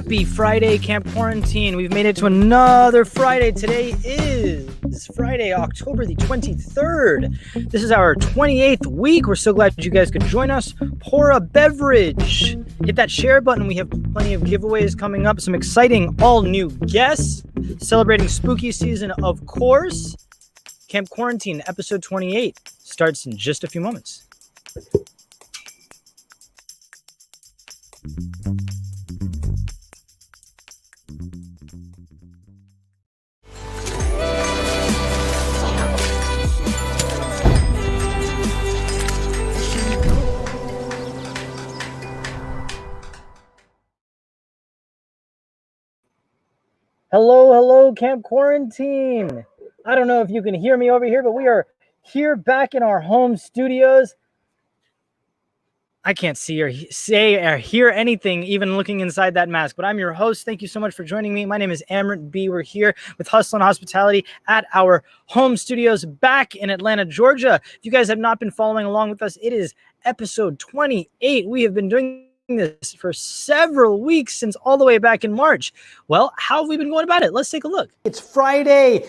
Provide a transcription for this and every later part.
Happy Friday, Camp Quarantine. We've made it to another Friday. Today is Friday, October the 23rd. This is our 28th week. We're so glad you guys could join us. Pour a beverage. Hit that share button. We have plenty of giveaways coming up. Some exciting all-new guests. Celebrating spooky season, of course. Camp Quarantine, episode 28, starts in just a few moments. Hello, hello, Camp Quarantine. I don't know if you can hear me over here, but we are here back in our home studios. I can't see or say or hear anything, even looking inside that mask, but I'm your host. Thank you so much for joining me. My name is Amrit B. We're here with Hustle and Hospitality at our home studios back in Atlanta, Georgia. If you guys have not been following along with us, it is episode 28. We have been doing this for several weeks, since all the way back in March. Well, how have we been going about it? Let's take a look. It's Friday.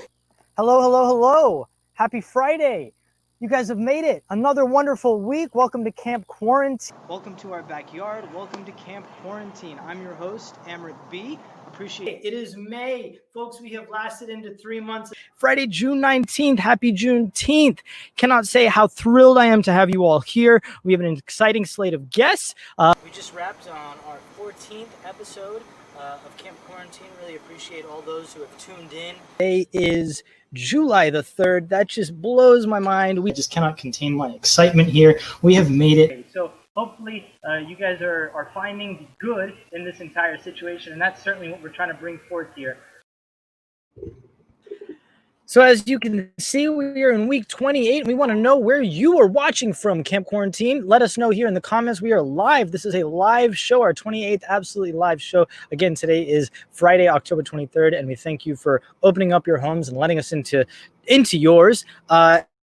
Hello, hello, hello. Happy Friday. You guys have made it. Another wonderful week. Welcome to Camp Quarantine. Welcome to our backyard. Welcome to Camp Quarantine. I'm your host, Amrit B. Appreciate it. It is May. Folks, we have lasted into 3 months. Friday, June 19th. Happy Juneteenth. Cannot say how thrilled I am to have you all here. We have an exciting slate of guests. We just wrapped on our 14th episode of Camp Quarantine. Really appreciate all those who have tuned in. Today is July the 3rd. That just blows my mind. We just cannot contain my excitement here. We have made it. So hopefully you guys are finding the good in this entire situation, and that's certainly what we're trying to bring forth here. So as you can see, we are in week 28. We want to know where you are watching from, Camp Quarantine. Let us know here in the comments. We are live. This is a live show, our 28th absolutely live show. Again, today is Friday, October 23rd, and we thank you for opening up your homes and letting us into yours.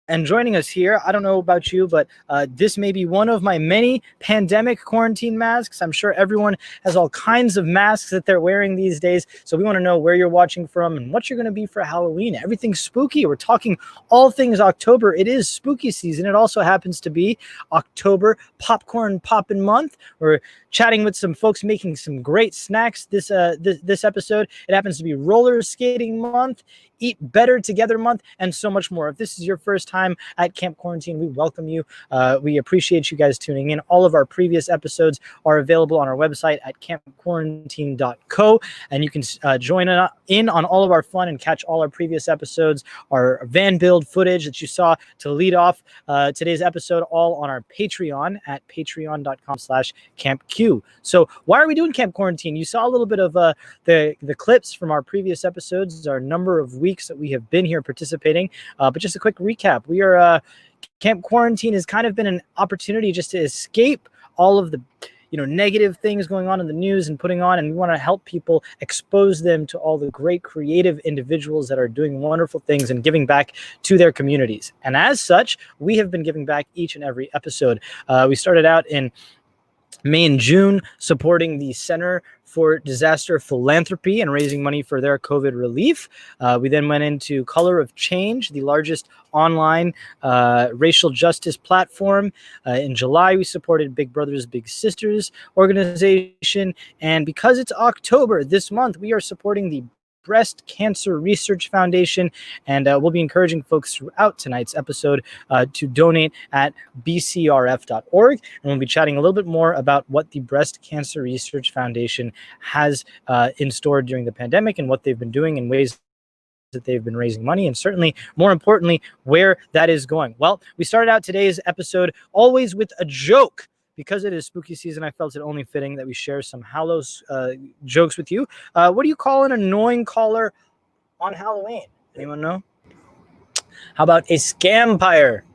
And joining us here, I don't know about you, but this may be one of my many pandemic quarantine masks. I'm sure everyone has all kinds of masks that they're wearing these days. So we want to know where you're watching from and what you're going to be for Halloween. Everything's spooky. We're talking all things October. It is spooky season. It also happens to be October Popcorn Poppin' Month. We're chatting with some folks making some great snacks this episode. It happens to be Roller Skating Month, Eat Better Together Month, and so much more. If this is your first time at Camp Quarantine, we welcome you. We appreciate you guys tuning in. All of our previous episodes are available on our website at campquarantine.co, and you can join in on all of our fun and catch all our previous episodes, our van build footage that you saw to lead off today's episode, all on our Patreon at patreon.com/campq. So why are we doing Camp Quarantine? You saw a little bit of the clips from our previous episodes, our number of weeks that we have been here participating, but just a quick recap. We are Camp Quarantine has kind of been an opportunity just to escape all of the negative things going on in the news and putting on, and we want to help people, expose them to all the great creative individuals that are doing wonderful things and giving back to their communities. And as such, we have been giving back each and every episode. We started out in May and June supporting the Center for Disaster Philanthropy and raising money for their COVID relief. We then went into Color of Change, the largest online racial justice platform. In July, we supported Big Brothers Big Sisters organization. And because it's October this month, we are supporting the Breast Cancer Research Foundation, and we'll be encouraging folks throughout tonight's episode to donate at bcrf.org, and we'll be chatting a little bit more about what the Breast Cancer Research Foundation has in store during the pandemic and what they've been doing in ways that they've been raising money, and certainly, more importantly, where that is going. Well, we started out today's episode always with a joke. Because it is spooky season, I felt it only fitting that we share some Hallows jokes with you. What do you call an annoying caller on Halloween? Anyone know? How about a scampire?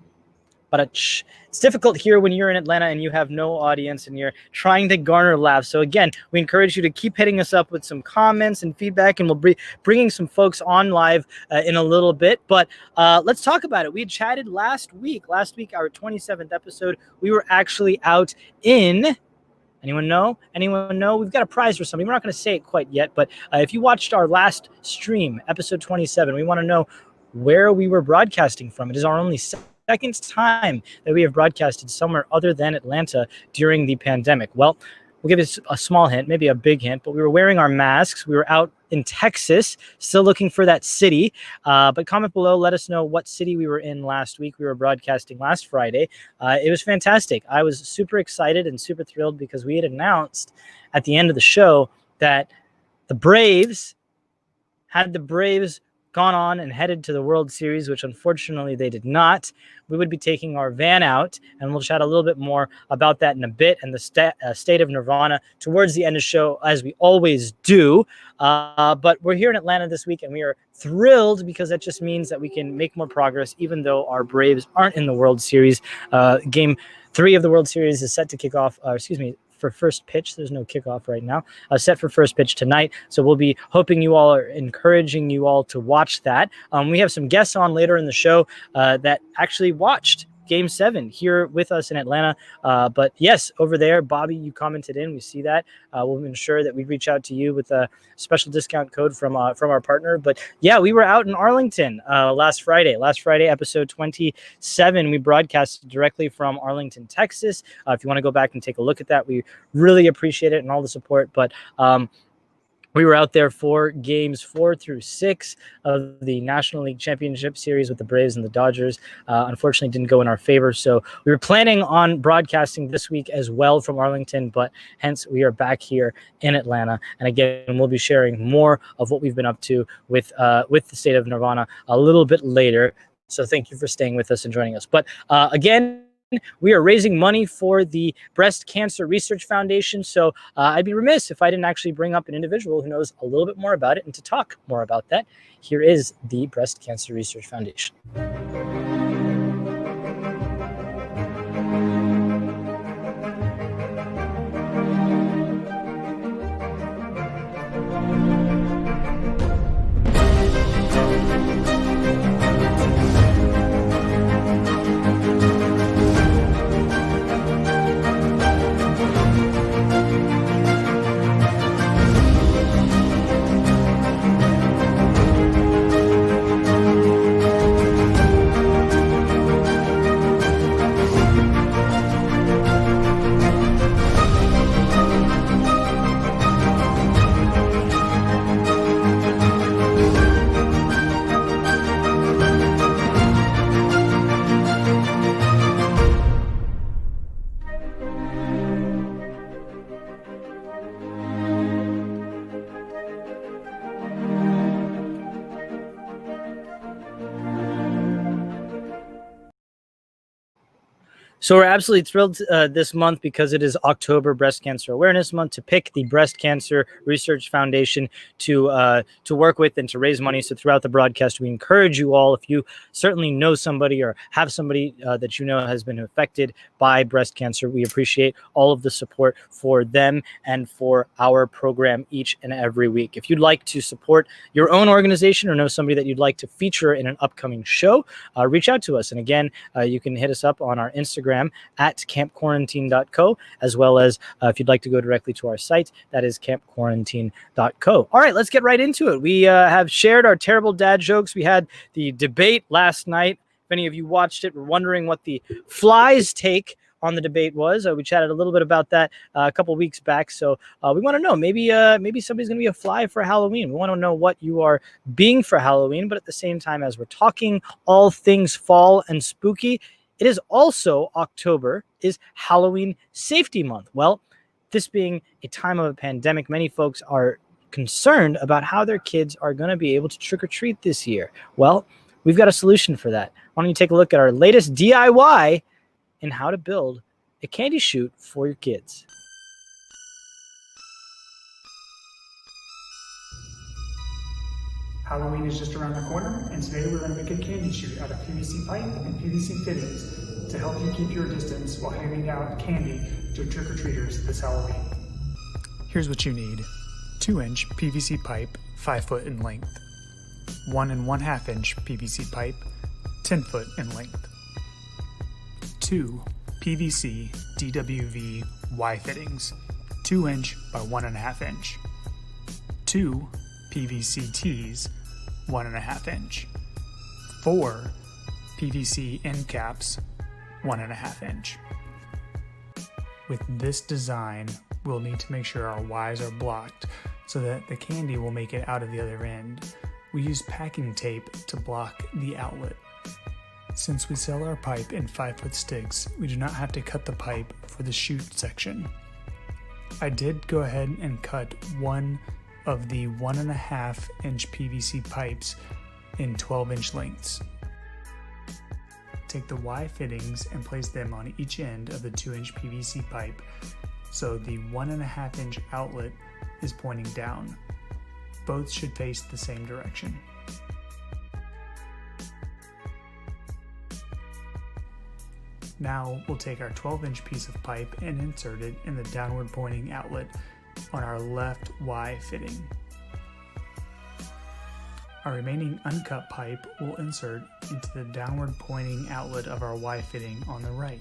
But it's difficult here when you're in Atlanta and you have no audience and you're trying to garner laughs. So again, we encourage you to keep hitting us up with some comments and feedback, and we'll be bringing some folks on live in a little bit. But let's talk about it. We had chatted last week, our 27th episode. We were actually out in... Anyone know? We've got a prize for somebody. We're not going to say it quite yet, but if you watched our last stream, episode 27, we want to know where we were broadcasting from. It is our only second time that we have broadcasted somewhere other than Atlanta during the pandemic. Well, we'll give you a small hint, maybe a big hint, but we were wearing our masks. We were out in Texas, still looking for that city. But comment below, let us know what city we were in last week. We were broadcasting last Friday. It was fantastic. I was super excited and super thrilled because we had announced at the end of the show that the Braves gone on and headed to the World Series, which unfortunately they did not, we would be taking our van out, and we'll chat a little bit more about that in a bit, and the state of Nirvana towards the end of the show, as we always do. But we're here in Atlanta this week, and we are thrilled because that just means that we can make more progress, even though our Braves aren't in the World Series. Game 3 of the World Series is set to kick off, for first pitch. There's no kickoff right now. Set for first pitch tonight. So we'll be hoping you all are encouraging you all to watch that. We have some guests on later in the show that actually watched Game 7 here with us in Atlanta. But yes, over there, Bobby, you commented in. We see that. We'll ensure that we reach out to you with a special discount code from our partner. But yeah, we were out in Arlington last Friday, episode 27. We broadcasted directly from Arlington, Texas. If you want to go back and take a look at that, we really appreciate it and all the support. But we were out there for games 4 through 6 of the National League Championship Series with the Braves and the Dodgers. Unfortunately, didn't go in our favor. So we were planning on broadcasting this week as well from Arlington, but hence we are back here in Atlanta. And again, we'll be sharing more of what we've been up to with the state of Nirvana a little bit later. So thank you for staying with us and joining us. But again, we are raising money for the Breast Cancer Research Foundation. So I'd be remiss if I didn't actually bring up an individual who knows a little bit more about it. And to talk more about that, here is the Breast Cancer Research Foundation. So we're absolutely thrilled this month because it is October Breast Cancer Awareness Month to pick the Breast Cancer Research Foundation to work with and to raise money. So throughout the broadcast, we encourage you all, if you certainly know somebody or have somebody that you know has been affected by breast cancer, we appreciate all of the support for them and for our program each and every week. If you'd like to support your own organization or know somebody that you'd like to feature in an upcoming show, reach out to us. And again, you can hit us up on our Instagram at campquarantine.co, as well as if you'd like to go directly to our site, that is campquarantine.co. All right, let's get right into it. We have shared our terrible dad jokes. We had the debate last night. If any of you watched it, we're wondering what the flies' take on the debate was. We chatted a little bit about that a couple weeks back. So we want to know, maybe somebody's going to be a fly for Halloween. We want to know what you are being for Halloween. But at the same time, as we're talking all things fall and spooky, it is also October is Halloween Safety Month. Well, this being a time of a pandemic, many folks are concerned about how their kids are going to be able to trick or treat this year. Well, we've got a solution for that. Why don't you take a look at our latest DIY in how to build a candy chute for your kids. Halloween is just around the corner, and today we're going to make a candy chute out of PVC pipe and PVC fittings to help you keep your distance while handing out candy to trick-or-treaters this Halloween. Here's what you need. 2-inch PVC pipe, 5 foot in length. 1 1/2 inch PVC pipe, 10 foot in length. 2 PVC DWV Y fittings, 2-inch by 1 1/2 inch. 2 PVC tees, 1 1/2 inch. 4 PVC end caps, 1 1/2 inch. With this design, we'll need to make sure our Ys are blocked so that the candy will make it out of the other end. We use packing tape to block the outlet. Since we sell our pipe in 5-foot sticks, we do not have to cut the pipe for the chute section. I did go ahead and cut one of the 1 1/2 inch PVC pipes in 12-inch lengths. Take the Y fittings and place them on each end of the 2-inch PVC pipe so the 1.5-inch outlet is pointing down. Both should face the same direction. Now we'll take our 12-inch piece of pipe and insert it in the downward pointing outlet on our left Y fitting. Our remaining uncut pipe will insert into the downward pointing outlet of our Y fitting on the right.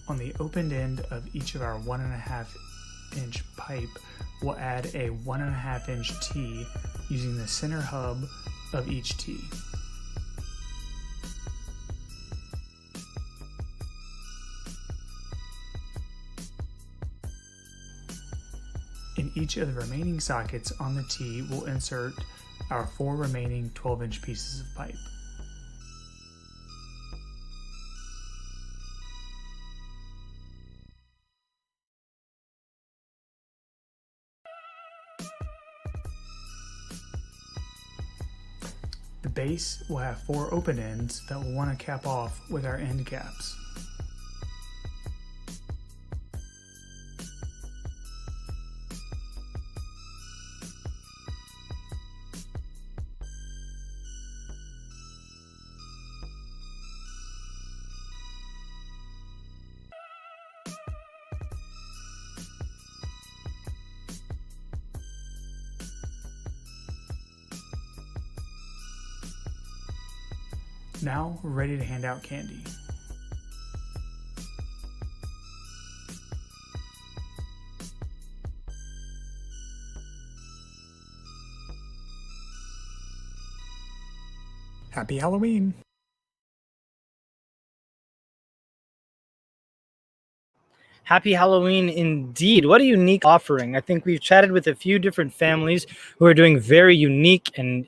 On the opened end of each of our 1.5-inch pipe, we'll add a 1.5-inch T using the center hub of each T. In each of the remaining sockets on the T, we'll insert our 4 remaining 12-inch pieces of pipe. The base will have 4 open ends that we'll want to cap off with our end caps. Now we're ready to hand out candy. Happy Halloween! Happy Halloween indeed. What a unique offering. I think we've chatted with a few different families who are doing very unique and,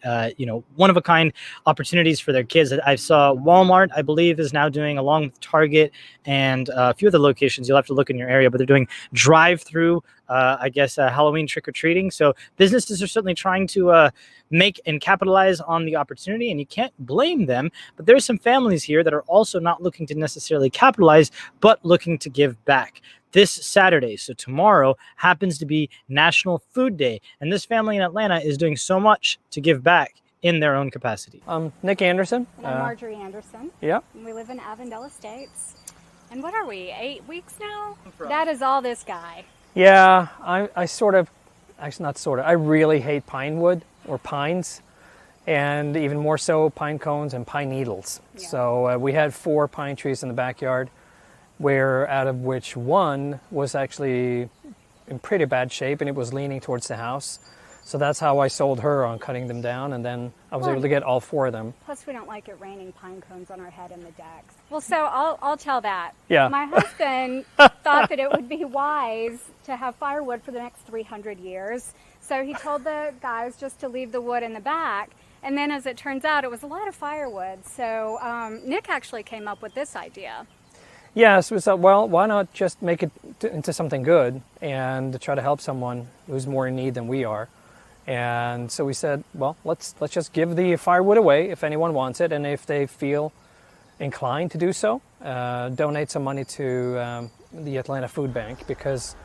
one-of-a-kind opportunities for their kids. I saw Walmart, I believe, is now doing, along with Target and a few other locations. You'll have to look in your area, but they're doing drive-through, Halloween trick-or-treating. So businesses are certainly trying to make and capitalize on the opportunity, and you can't blame them. But there's some families here that are also not looking to necessarily capitalize, but looking to give back. This Saturday, so tomorrow, happens to be National Food Day, and this family in Atlanta is doing so much to give back in their own capacity. I'm Nick Anderson. And I'm Marjorie Anderson. Yeah. And we live in Avondale Estates. And what are we, 8 weeks now? That is all this guy. Yeah, I really hate pine wood or pines, and even more so pine cones and pine needles. Yeah. So we had 4 pine trees in the backyard, out of which one was actually in pretty bad shape and it was leaning towards the house. So that's how I sold her on cutting them down, and then I was able to get all 4 of them. Plus, we don't like it raining pine cones on our head in the decks. Well, so I'll tell that. Yeah. My husband thought that it would be wise to have firewood for the next 300 years. So he told the guys just to leave the wood in the back. And then as it turns out, it was a lot of firewood. So Nick actually came up with this idea. Yes, we thought, well, why not just make it into something good and try to help someone who's more in need than we are. And so we said, well, let's just give the firewood away if anyone wants it, and if they feel inclined to do so, donate some money to the Atlanta Food Bank, because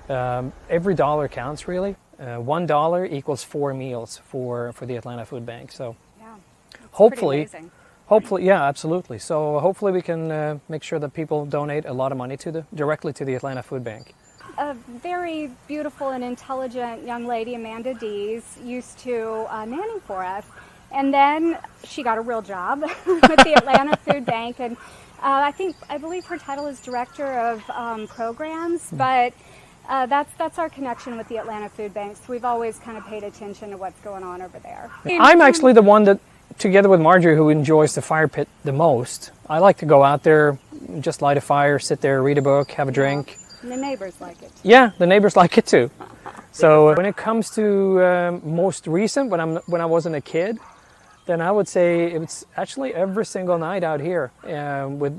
every dollar counts, really. $1 equals 4 meals for the Atlanta Food Bank. So yeah, hopefully, yeah, absolutely. So hopefully we can make sure that people donate a lot of money directly to the Atlanta Food Bank. A very beautiful and intelligent young lady, Amanda Dees, used to nanny for us. And then she got a real job with the Atlanta Food Bank. And I believe her title is Director of Programs. But that's our connection with the Atlanta Food Bank. So we've always kind of paid attention to what's going on over there. I'm actually the one that, together with Marjorie, who enjoys the fire pit the most. I like to go out there, just light a fire, sit there, read a book, have a drink. And the neighbors like it. Yeah, the neighbors like it too. So when it comes to most recent, when I wasn't a kid, then I would say it's actually every single night out here with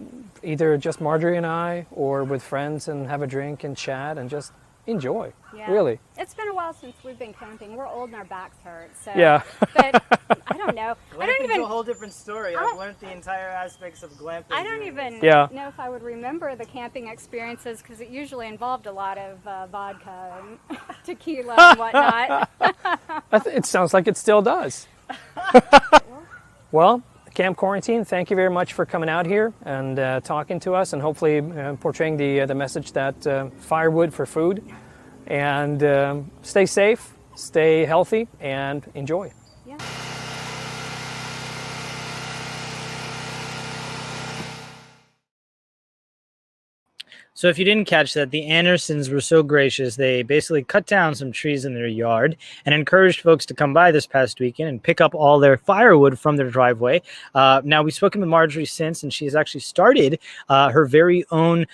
either just Marjorie and I or with friends and have a drink and chat and just enjoy, really. It's been a while since we've been camping. We're old and our backs hurt, so. Yeah. But I don't know. I don't Glamping's even. a whole different story. I've learned the entire aspects of glamping. I don't even Yeah. know if I would remember the camping experiences because it usually involved a lot of vodka and tequila and whatnot. It sounds like it still does. Well, Camp Quarantine, thank you very much for coming out here and talking to us and hopefully portraying the message that firewood for food. And stay safe, stay healthy, and enjoy. Yeah. So if you didn't catch that, the Andersons were so gracious, they basically cut down some trees in their yard and encouraged folks to come by this past weekend and pick up all their firewood from their driveway. Now, we've spoken with Marjorie since, and she has actually started her very own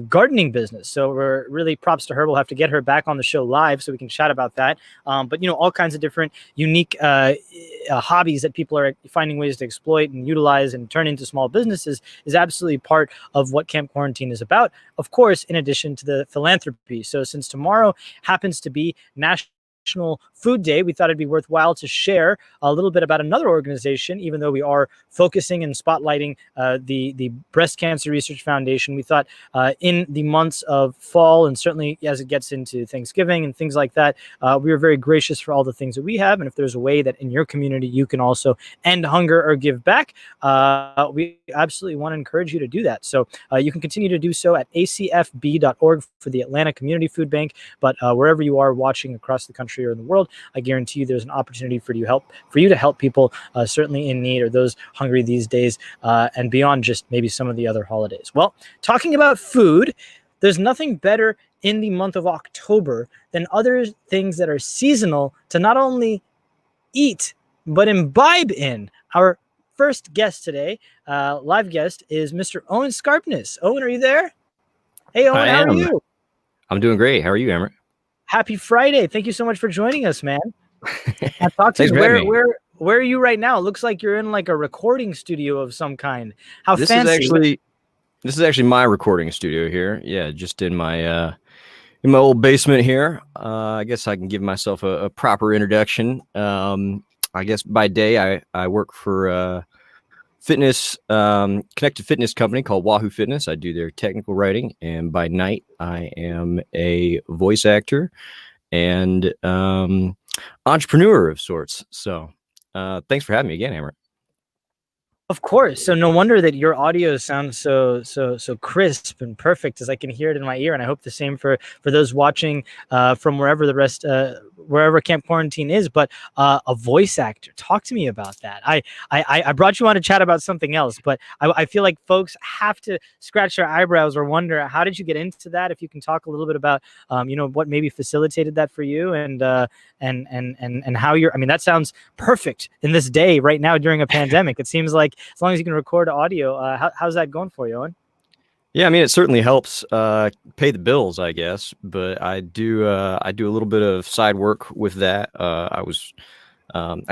gardening business. So we're really props to her. We'll have to get her back on the show live so we can chat about that. But, you know, all kinds of different unique hobbies that people are finding ways to exploit and utilize and turn into small businesses is absolutely part of what Camp Quarantine is about. Of course, in addition to the philanthropy. So since tomorrow happens to be National Food Day, we thought it'd be worthwhile to share a little bit about another organization, even though we are focusing and spotlighting the Breast Cancer Research Foundation. We thought in the months of fall and certainly as it gets into Thanksgiving and things like that, we are very gracious for all the things that we have. And if there's a way that in your community you can also end hunger or give back, we absolutely want to encourage you to do that. So you can continue to do so at acfb.org for the Atlanta Community Food Bank. But wherever you are watching across the country or in the world, I guarantee you there's an opportunity for you to help people certainly in need or those hungry these days and beyond just maybe some of the other holidays. Well, talking about food, there's nothing better in the month of October than other things that are seasonal to not only eat, but imbibe in. Our first guest today, live guest, is Mr. Owen Scarpness. Owen, are you there? Hey, Owen, how are you? I'm doing great. How are you, Emmett? Happy Friday. Thank you so much for joining us, man. Talk to Thanks you. for having me. Where are you right now? It looks like you're in like a recording studio of some kind. How This fancy. is actually my recording studio here. Yeah, just in my old basement here. I guess I can give myself a proper introduction. I guess by day I work for fitness connected fitness company called Wahoo Fitness. I do their technical writing, and by night I am a voice actor and entrepreneur of sorts. So thanks for having me again, Amber. Of course. So no wonder that your audio sounds so crisp and perfect, as I can hear it in my ear. And I hope the same for those watching from wherever Camp Quarantine is. But a voice actor, talk to me about that. I brought you on to chat about something else, but I feel like folks have to scratch their eyebrows or wonder, how did you get into that? If you can talk a little bit about what maybe facilitated that for you and how you're. I mean, that sounds perfect in this day right now during a pandemic. It seems like as long as you can record audio, how's that going for you, Owen? Yeah, I mean, it certainly helps pay the bills, I guess. But I do a little bit of side work with that. I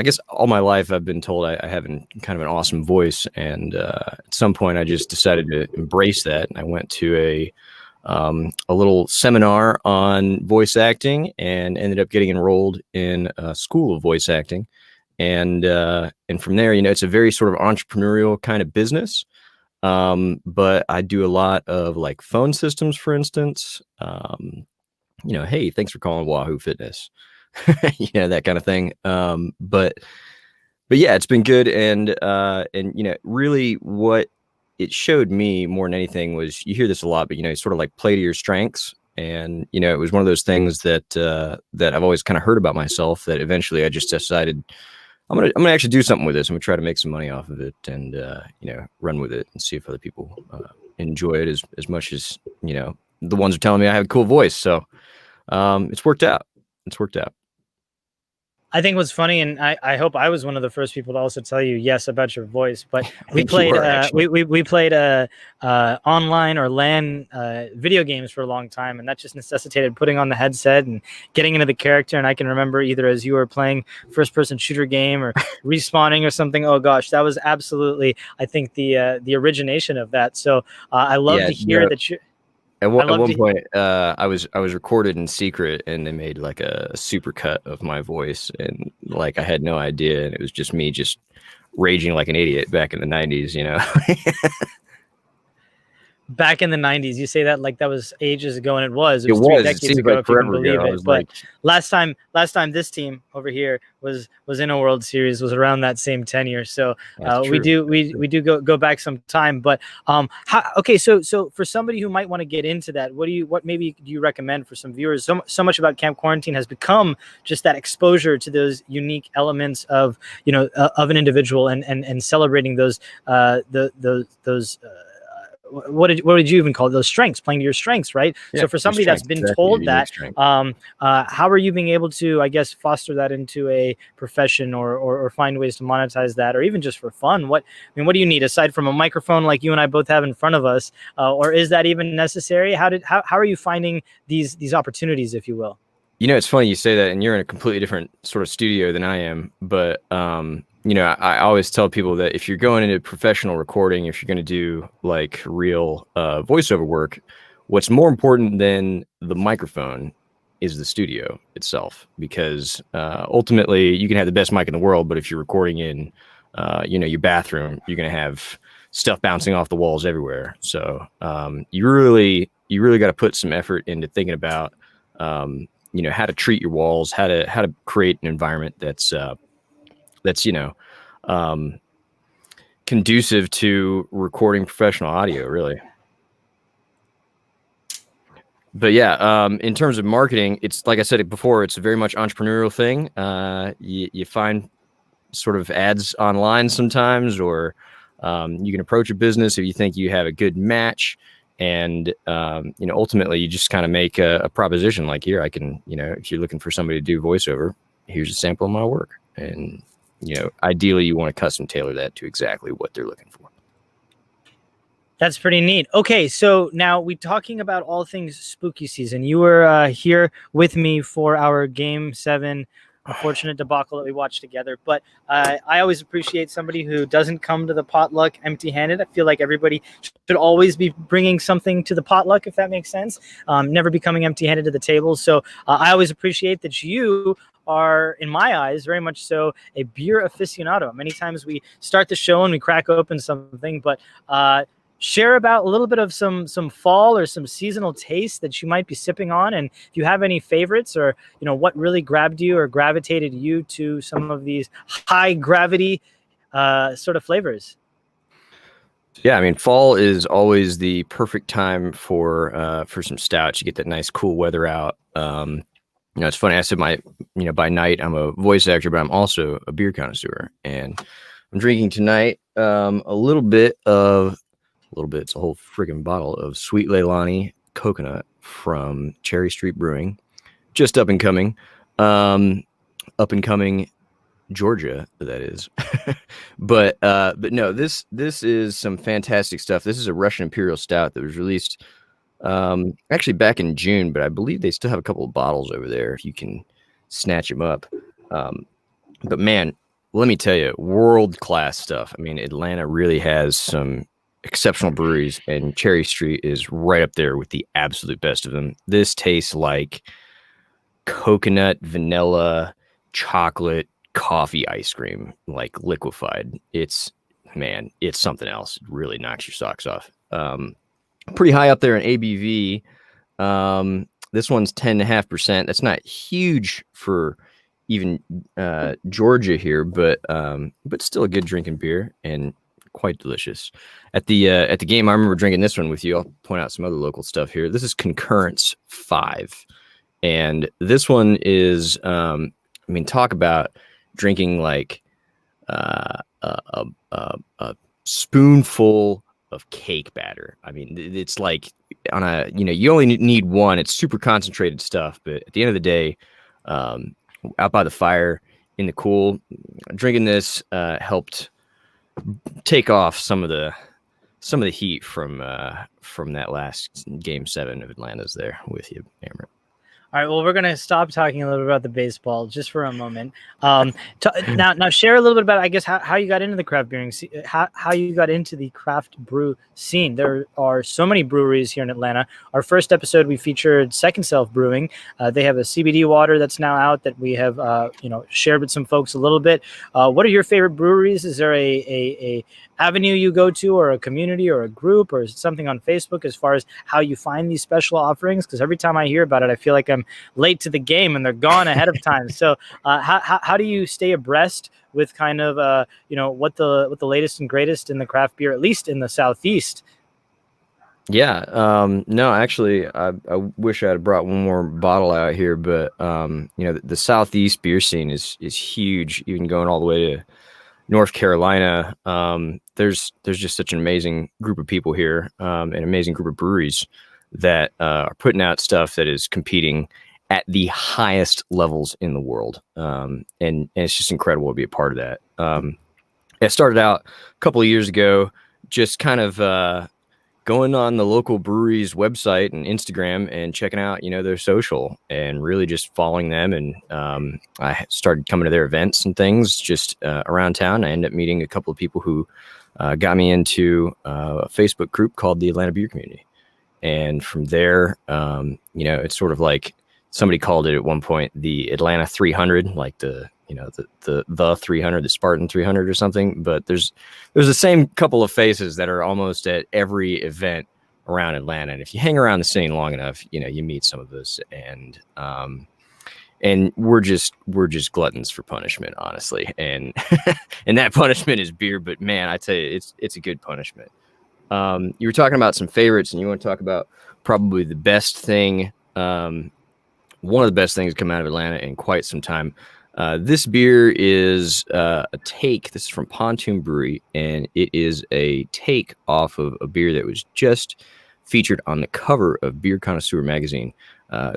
guess all my life I've been told I have kind of an awesome voice, and at some point I just decided to embrace that. And I went to a little seminar on voice acting and ended up getting enrolled in a school of voice acting. And from there, it's a very sort of entrepreneurial kind of business. But I do a lot of like phone systems, for instance. Hey, thanks for calling Wahoo Fitness. That kind of thing. But yeah, it's been good. And really what it showed me more than anything was, you hear this a lot, but sort of like play to your strengths. And, it was one of those things that I've always kind of heard about myself, that eventually I just decided I'm gonna actually do something with this. I'm gonna try to make some money off of it, and run with it and see if other people enjoy it as much as the ones are telling me I have a cool voice. So it's worked out. I think what's funny, and I hope I was one of the first people to also tell you yes about your voice. But I we think you played were, actually. we played online or LAN video games for a long time, and that just necessitated putting on the headset and getting into the character. And I can remember either as you were playing first person shooter game or respawning or something. Oh gosh, that was absolutely, I think, the origination of that. So I love Yeah, to hear that you. At I love one to. point, I was recorded in secret, and they made like a super cut of my voice, and like I had no idea, and it was just me just raging like an idiot back in the '90s, you know. Back in the 90s, you say that like that was ages ago, and it was It 3 was. It decades seems ago, like if you can forever believe ago. I it. was But like, last time this team over here was in a World Series was around that same tenure. So that's we true. we do go back some time. But okay, so for somebody who might want to get into that, what maybe do you recommend for some viewers? So much about Camp Quarantine has become just that exposure to those unique elements of of an individual and celebrating those those what did you even call it? Those strengths, playing to your strengths, right? Yeah, So for your somebody that's strength, been exactly, your told unique that, strength. how are you being able to, I guess, foster that into a profession or find ways to monetize that, or even just for fun? What do you need aside from a microphone like you and I both have in front of us, or is that even necessary? How are you finding these opportunities, if you will? It's funny you say that, and you're in a completely different sort of studio than I am. But I always tell people that if you're going into professional recording, if you're going to do like real voiceover work, what's more important than the microphone is the studio itself. Because ultimately, you can have the best mic in the world, but if you're recording in, your bathroom, you're going to have stuff bouncing off the walls everywhere. So you really got to put some effort into thinking about how to treat your walls, how to create an environment that's conducive to recording professional audio, really. But yeah, in terms of marketing, it's like I said before, it's a very much entrepreneurial thing. You find sort of ads online sometimes, or you can approach a business if you think you have a good match. And, ultimately you just kind of make a proposition like, here, I can, if you're looking for somebody to do voiceover, here's a sample of my work. And, ideally you want to custom tailor that to exactly what they're looking for. That's pretty neat. Okay, so now we're talking about all things spooky season. You were here with me for our Game 7 unfortunate debacle that we watched together. But I always appreciate somebody who doesn't come to the potluck empty-handed. I feel like everybody should always be bringing something to the potluck, if that makes sense. Never be coming empty-handed to the table. So I always appreciate that you are, in my eyes, very much so a beer aficionado. Many times we start the show and we crack open something, but share about a little bit of some fall or some seasonal taste that you might be sipping on, and if you have any favorites, or what really grabbed you or gravitated you to some of these high gravity sort of flavors. Yeah, I mean, fall is always the perfect time for some stouts. You get that nice cool weather out. It's funny, I said by night I'm a voice actor, but I'm also a beer connoisseur, and I'm drinking tonight it's a whole freaking bottle of Sweet Leilani coconut from Cherry Street Brewing, just up and coming Georgia, that is. but no, this is some fantastic stuff. This is a Russian Imperial Stout that was released actually back in June, but I believe they still have a couple of bottles over there if you can snatch them up. But man, let me tell you, world-class stuff. I mean, Atlanta really has some exceptional breweries, and Cherry Street is right up there with the absolute best of them. This tastes like coconut, vanilla, chocolate, coffee ice cream, like liquefied. It's something else. It really knocks your socks off. Pretty high up there in ABV. This one's 10.5%. That's not huge for even Georgia here, but still a good drinking beer and quite delicious. At the game, I remember drinking this one with you. I'll point out some other local stuff here. This is Concurrence 5, and this one is talk about drinking like a spoonful of cake batter. I mean, it's like on a you only need one. It's super concentrated stuff, but at the end of the day, out by the fire, in the cool. Drinking this helped take off some of the heat from that last Game 7 of Atlanta's there with you, Cameron. All right. Well, we're going to stop talking a little bit about the baseball just for a moment. Now share a little bit about, I guess, how you got into the craft brewing, how you got into the craft brew scene. There are so many breweries here in Atlanta. Our first episode, we featured Second Self Brewing. They have a CBD water that's now out that we have, shared with some folks a little bit. What are your favorite breweries? Is there a avenue you go to, or a community, or a group, or something on Facebook as far as how you find these special offerings? Because every time I hear about it, I feel like I'm late to the game and they're gone ahead of time. So how do you stay abreast with kind of what the latest and greatest in the craft beer, at least in the Southeast? Yeah, no, actually, I wish I had brought one more bottle out here, but the Southeast beer scene is huge, even going all the way to North Carolina. There's just such an amazing group of people here, an amazing group of breweries that are putting out stuff that is competing at the highest levels in the world. And it's just incredible to be a part of that. It started out a couple of years ago, just kind of going on the local brewery's website and Instagram and checking out, their social, and really just following them. And I started coming to their events and things just around town. I ended up meeting a couple of people who got me into a Facebook group called the Atlanta Beer Community. And from there, it's sort of like somebody called it at one point the Atlanta 300, like the 300, the Spartan 300 or something. But there's the same couple of faces that are almost at every event around Atlanta. And if you hang around the scene long enough, you meet some of us, and we're just gluttons for punishment, honestly. And and that punishment is beer. But man, I tell you, it's a good punishment. You were talking about some favorites, and you want to talk about probably the best thing, one of the best things to come out of Atlanta in quite some time. This beer is a take. This is from Pontoon Brewery, and it is a take off of a beer that was just featured on the cover of Beer Connoisseur magazine.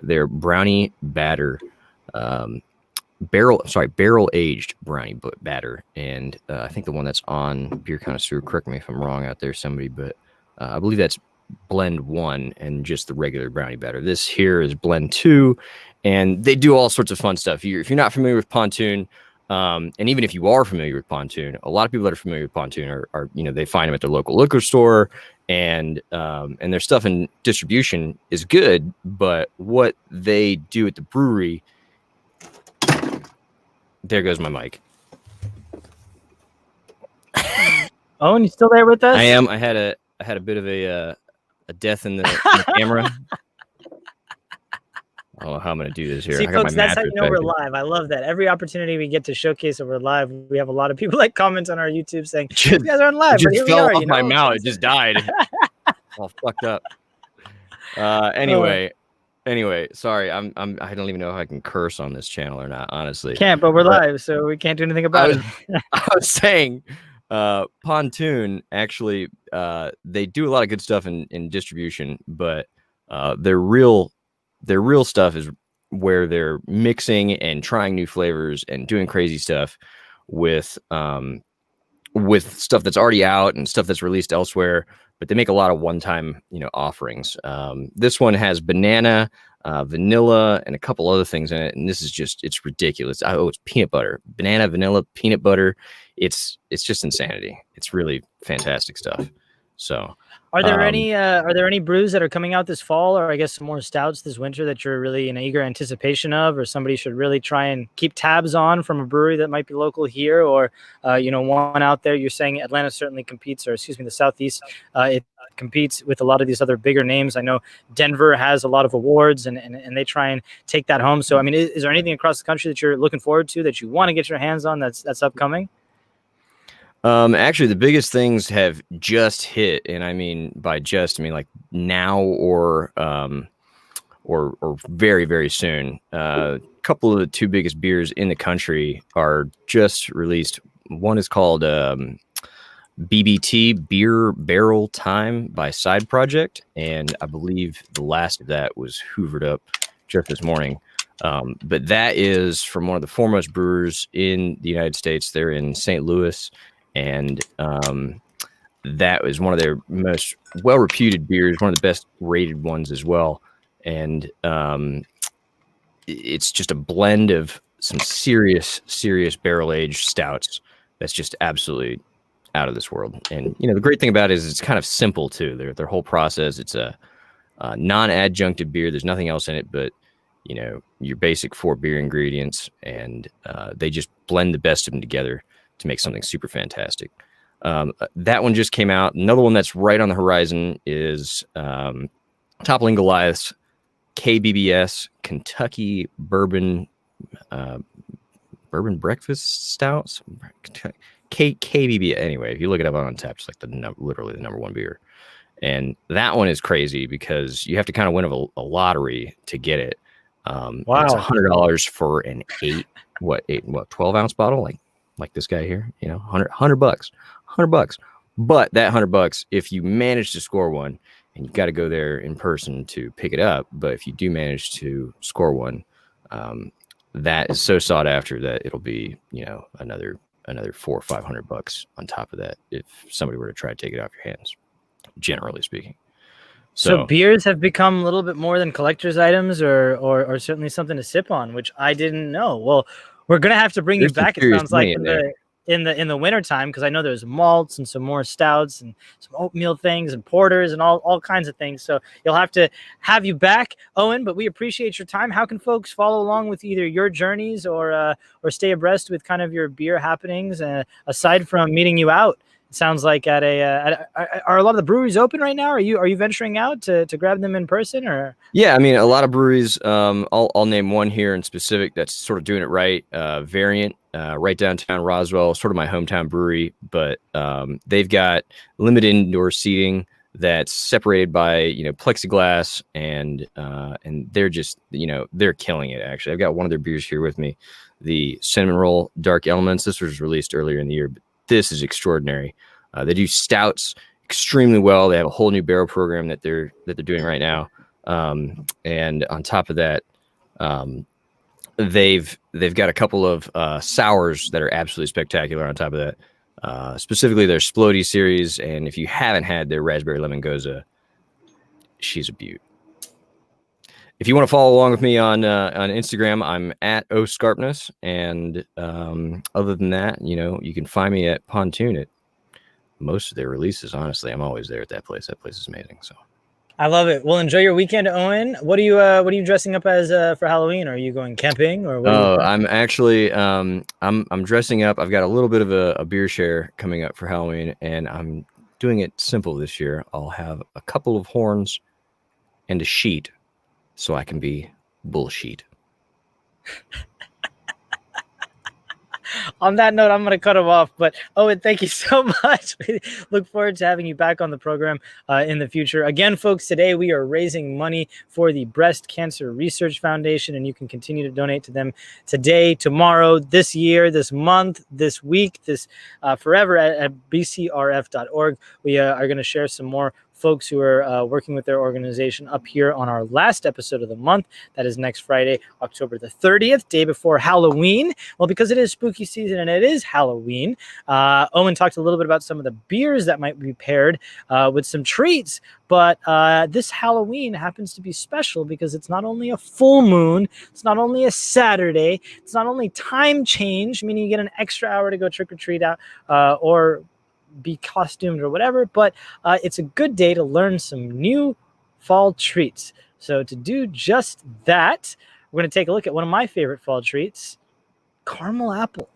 Their brownie batter, barrel aged brownie batter, and I think the one that's on Beer Connoisseur, correct me if I'm wrong out there, somebody, but I believe that's blend 1 and just the regular brownie batter. This here is blend 2, and they do all sorts of fun stuff. If you're not familiar with Pontoon, and even if you are familiar with Pontoon, a lot of people that are familiar with Pontoon are they find them at their local liquor store, and their stuff in distribution is good, but what they do at the brewery, there goes my mic. Owen, you still there with us? I am. I had a bit of a death in the camera. I don't know how I'm going to do this here. See, folks, that's how you know we're live. I love that. Every opportunity we get to showcase that we're live, we have a lot of people like comments on our YouTube saying, you guys are on live. It just fell off my mouth. It just died. All fucked up. Anyway, sorry. I don't even know if I can curse on this channel or not, honestly. Can't, but we're live, so we can't do anything about it. I was saying, Pontoon, actually, they do a lot of good stuff in distribution, but their real stuff is where they're mixing and trying new flavors and doing crazy stuff with stuff that's already out and stuff that's released elsewhere. But they make a lot of one-time, offerings. This one has banana, vanilla, and a couple other things in it, and this is it's ridiculous. It's peanut butter, banana, vanilla, peanut butter. It's just insanity. It's really fantastic stuff. So, are there any brews that are coming out this fall, or I guess some more stouts this winter that you're really in eager anticipation of, or somebody should really try and keep tabs on from a brewery that might be local here, or one out there? You're saying Atlanta certainly competes, or excuse me, the Southeast it competes with a lot of these other bigger names. I know Denver has a lot of awards, and they try and take that home. So I mean, is there anything across the country that you're looking forward to that you want to get your hands on that's upcoming? Actually, the biggest things have just hit, and I mean by just, I mean like now or very, very soon. A couple of the two biggest beers in the country are just released. One is called BBT, Beer Barrel Time by Side Project, and I believe the last of that was hoovered up just this morning. But that is from one of the foremost brewers in the United States. They're in St. Louis, and that was one of their most well-reputed beers, one of the best rated ones as well. And it's just a blend of some serious barrel-aged stouts that's just absolutely out of this world. And the great thing about it is it's kind of simple too. Their whole process. It's a non-adjunctive beer. There's nothing else in it but your basic 4 beer ingredients, and they just blend the best of them together to make something super fantastic. That one just came out. Another one that's right on the horizon is Toppling Goliath's KBBS Kentucky Bourbon Breakfast Stouts. KBB. Anyway, if you look it up on Untappd, it's like literally the number 1 beer. And that one is crazy because you have to kind of win a lottery to get it. Wow. It's $100 for an 12 ounce bottle, like this guy here. $100 bucks. But that $100, if you manage to score one, and you've got to go there in person to pick it up. But if you do manage to score one, that is so sought after that it'll be, another $400 or $500 on top of that if somebody were to try to take it off your hands, generally speaking. So beers have become a little bit more than collector's items, or certainly something to sip on, which I didn't know. Well, we're gonna have to bring you back. It sounds like in the winter time, because I know there's malts and some more stouts and some oatmeal things and porters and all kinds of things. So you'll have to have you back, Owen. But we appreciate your time. How can folks follow along with either your journeys or stay abreast with kind of your beer happenings aside from meeting you out? It sounds like are a lot of the breweries open right now? Are you venturing out to grab them in person, or? Yeah, I mean, a lot of breweries. I'll name one here in specific that's sort of doing it right. Variant, right downtown Roswell, sort of my hometown brewery, but they've got limited indoor seating that's separated by plexiglass, and they're just they're killing it. Actually, I've got one of their beers here with me, the Cinnamon Roll Dark Elements. This was released earlier in the year, but this is extraordinary. They do stouts extremely well. They have a whole new barrel program that they're doing right now. And on top of that, they've got a couple of sours that are absolutely spectacular on top of that. Specifically their Splody series, and if you haven't had their Raspberry Lemon Goza, she's a beaut. If you want to follow along with me on Instagram, I'm at oscarpness. And other than that, you can find me at Pontoon at most of their releases. Honestly, I'm always there at that place. That place is amazing. So I love it. Well, enjoy your weekend, Owen. What are you dressing up as for Halloween? Are you going camping or? I'm actually I'm dressing up. I've got a little bit of a beer share coming up for Halloween, and I'm doing it simple this year. I'll have a couple of horns and a sheet, so I can be bullshit. On that note, I'm going to cut him off. But Owen, thank you so much. We look forward to having you back on the program in the future. Again, folks, today we are raising money for the Breast Cancer Research Foundation, and you can continue to donate to them today, tomorrow, this year, this month, this week, this forever at bcrf.org. We are going to share some more folks who are working with their organization up here on our last episode of the month. That is next Friday, October the 30th, day before Halloween. Well, because it is spooky season and it is Halloween, Owen talked a little bit about some of the beers that might be paired with some treats. But this Halloween happens to be special because it's not only a full moon, it's not only a Saturday, it's not only time change, meaning you get an extra hour to go trick or treat out or be costumed or whatever, but it's a good day to learn some new fall treats. So to do just that, we're going to take a look at one of my favorite fall treats, caramel apples.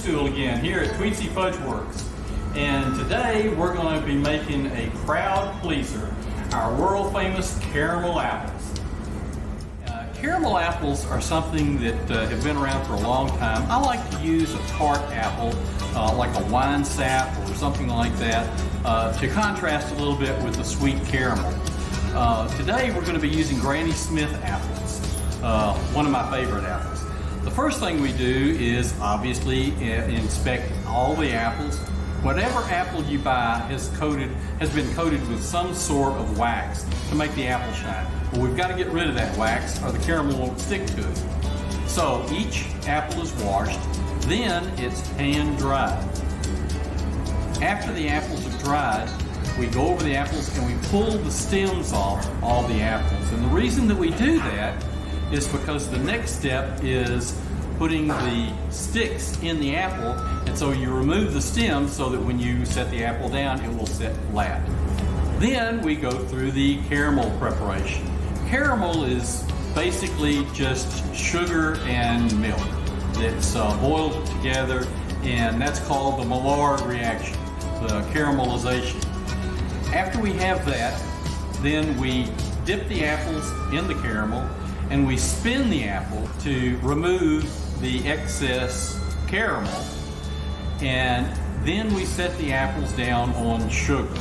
Again here at Tweetsy Fudge Works, and today we're going to be making a crowd pleaser, our world famous caramel apples. caramel apples are something that have been around for a long time. I like to use a tart apple, like a wine sap or something like that, to contrast a little bit with the sweet caramel. Today we're going to be using Granny Smith apples, one of my favorite apples. The first thing we do is obviously inspect all the apples. Whatever apple you buy has been coated with some sort of wax to make the apple shine. Well, we've got to get rid of that wax or the caramel won't stick to it. So each apple is washed, then it's hand dried. After the apples are dried, we go over the apples and we pull the stems off all the apples. And the reason that we do that is because the next step is putting the sticks in the apple, and so you remove the stems so that when you set the apple down, it will set flat. Then we go through the caramel preparation. Caramel is basically just sugar and milk that's boiled together, and that's called the Maillard reaction, the caramelization. After we have that, then we dip the apples in the caramel and we spin the apple to remove the excess caramel, and then we set the apples down on sugar.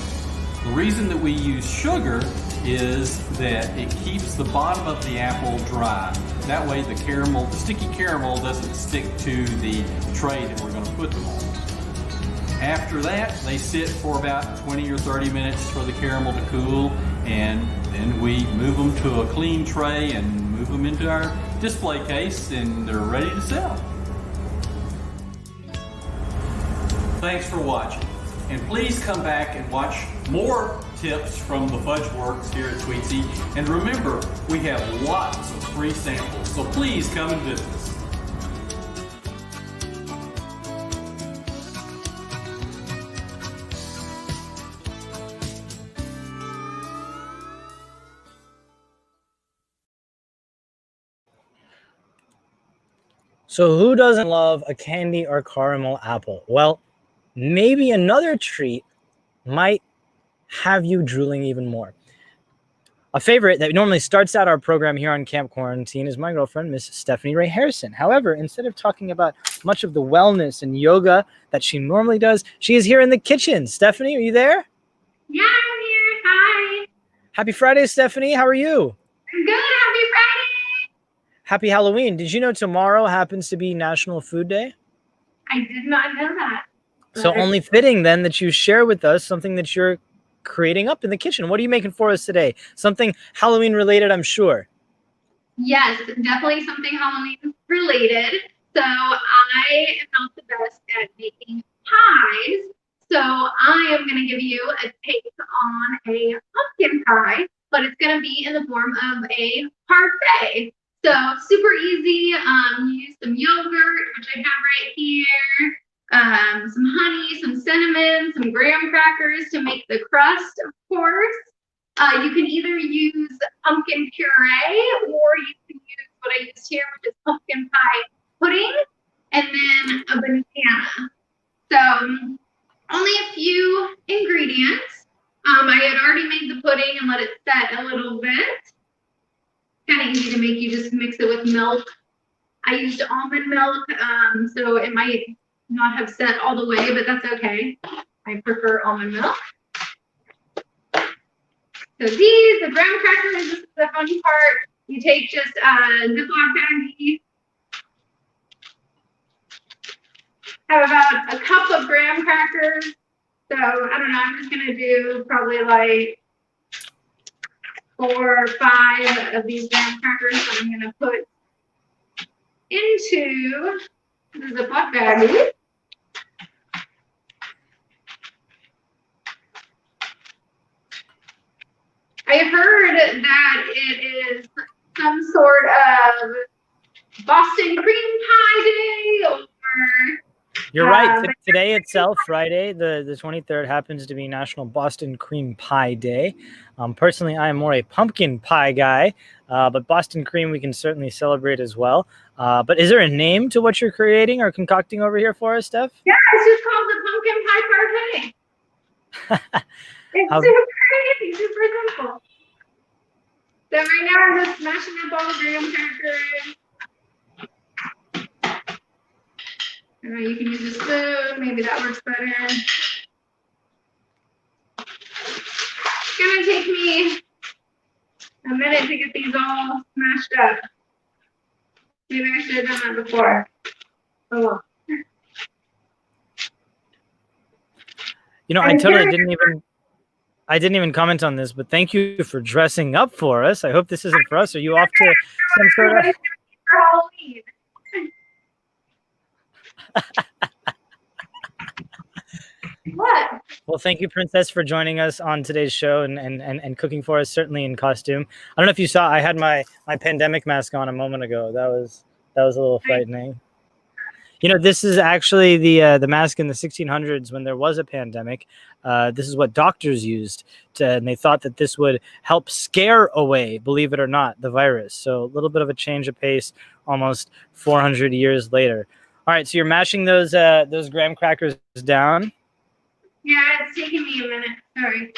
The reason that we use sugar is that it keeps the bottom of the apple dry. That way the caramel, the sticky caramel, doesn't stick to the tray that we're going to put them on. After that, they sit for about 20 or 30 minutes for the caramel to cool, and then we move them to a clean tray and move them into our display case, and they're ready to sell. Thanks for watching, and please come back and watch more tips from the Fudge Works here at Tweetsy. And remember, we have lots of free samples, so please come and visit us. So who doesn't love a candy or caramel apple? Well, maybe another treat might have you drooling even more. A favorite that normally starts out our program here on Camp Quarantine is my girlfriend, Miss Stephanie Ray Harrison. However, instead of talking about much of the wellness and yoga that she normally does, she is here in the kitchen. Stephanie, are you there? Yeah, I'm here. Hi. Happy Friday, Stephanie. How are you? I'm good. Happy Friday. Happy Halloween. Did you know tomorrow happens to be National Food Day? I did not know that. So only fitting then that you share with us something that you're creating up in the kitchen. What are you making for us today? Something Halloween related, I'm sure. Yes, definitely something Halloween related. So I am not the best at making pies. So I am going to give you a take on a pumpkin pie, but it's going to be in the form of a parfait. So super easy. You use some yogurt, which I have right here, some honey, some cinnamon, some graham crackers to make the crust, of course. You can either use pumpkin puree or you can use what I used here, which is pumpkin pie pudding, and then a banana. So only a few ingredients. I had already made the pudding and let it set a little bit. Kind of easy to make. You just mix it with milk. I used almond milk, so it might not have set all the way, but that's okay. I prefer almond milk. So these, the graham crackers, this is the funny part. You take just a Ziploc baggie, have about a cup of graham crackers. So I don't know, I'm just gonna do probably like 4 or 5 of these graham crackers that I'm gonna put into the Ziploc baggie. I heard that it is some sort of Boston cream pie day, or You're right. Today itself, Friday, the 23rd, happens to be National Boston Cream Pie Day. Personally, I am more a pumpkin pie guy, but Boston cream we can certainly celebrate as well. But is there a name to what you're creating or concocting over here for us, Steph? Yeah, it's just called the pumpkin pie parfait. It's super crazy, super simple. So right now I'm just smashing up all the graham crackers. I don't know, you can use a spoon, maybe that works better. It's gonna take me a minute to get these all smashed up. Maybe I should have done that before. Oh well. You know, I didn't even comment on this, but thank you for dressing up for us. I hope this isn't for us. Are you off to some sort of For Halloween. What? Well, thank you, Princess, for joining us on today's show and cooking for us, certainly in costume. I don't know if you saw, I had my pandemic mask on a moment ago. That was a little frightening. You know, this is actually the mask in the 1600s when there was a pandemic. This is what doctors used, and they thought that this would help scare away, believe it or not, the virus. So a little bit of a change of pace almost 400 years later. All right, so you're mashing those graham crackers down. Yeah, it's taking me a minute. Sorry.